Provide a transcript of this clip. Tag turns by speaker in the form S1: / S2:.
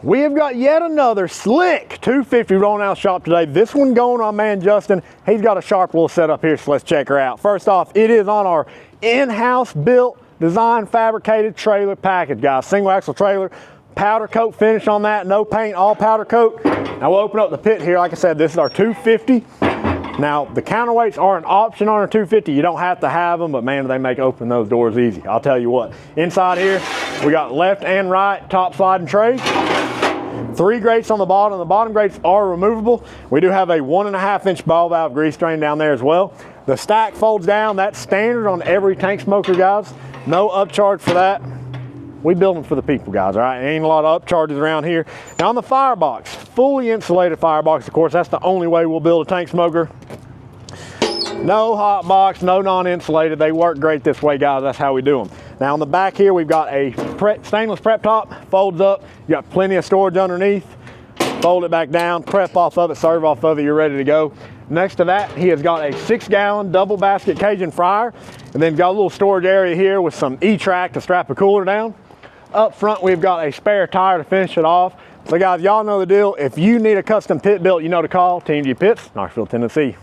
S1: We have got yet another slick 250 rolling out shop today. This one going on man Justin. He's got a sharp little setup here, so let's check her out. First off, it is on our in-house built, design, fabricated trailer package, guys. Single axle trailer, powder coat finish on that, no paint, all powder coat. Now we'll open up the pit here. Like I said, this is our 250. Now the counterweights are an option on our 250. You don't have to have them, but man, they make opening those doors easy. I'll tell you what. Inside here, we got left and right top sliding tray. 3 grates on the bottom. The bottom grates are removable. We do have a 1.5 inch ball valve grease drain down there as well. The stack folds down. That's standard on every tank smoker, guys. No upcharge for that. We build them for the people, guys, all right? Ain't a lot of upcharges around here. Now on the firebox, fully insulated firebox, of course, that's the only way we'll build a tank smoker. No hot box, no non-insulated. They work great this way, guys. That's how we do them. Now on the back here, we've got a stainless prep top, folds up. You got plenty of storage underneath. Fold it back down, prep off of it, serve off of it, you're ready to go. Next to that, he has got a 6-gallon double basket Cajun fryer, and then got a little storage area here with some E-track to strap a cooler down. Up front, we've got a spare tire to finish it off. So guys, y'all know the deal. If you need a custom pit built, you know to call TMG Pits, Knoxville, Tennessee.